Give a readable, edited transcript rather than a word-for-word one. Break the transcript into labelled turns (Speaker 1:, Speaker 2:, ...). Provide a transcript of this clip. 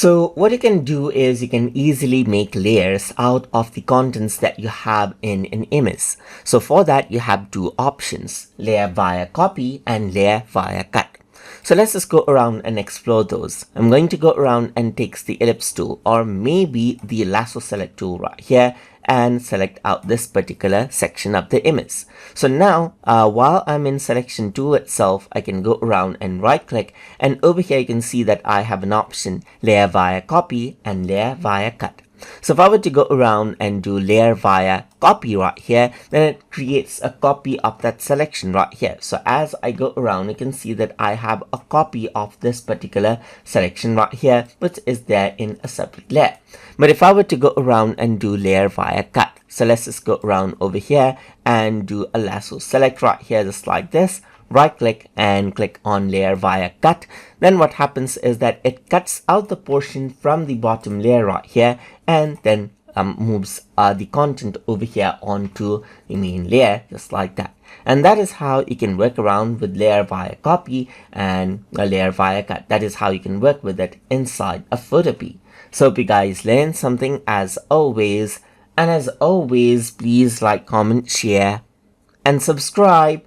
Speaker 1: So what you can do is you can easily make layers out of the contents that you have in an image. So for that you have two options, layer via copy and layer via cut. So let's just go around and explore those. I'm going to go around and take the ellipse tool or maybe the lasso select tool right here and select out this particular section of the image. So now while I'm in selection tool itself, I can go around and right click, and over here you can see that I have an option layer via copy and layer via cut. So if I were to go around and do layer via copy right here, then it creates a copy of that selection right here. So as I go around, you can see that I have a copy of this particular selection right here, which is there in a separate layer. But if I were to go around and do layer via cut, so let's just go around over here and do a lasso select right here, just like this. Right click and click on layer via cut. Then what happens is that it cuts out the portion from the bottom layer right here and then moves the content over here onto the main layer, just like that. And that is how you can work around with layer via copy and a layer via cut. That is how you can work with it inside a Photopea. So hope you guys learned something as always. And as always, please like, comment, share and subscribe.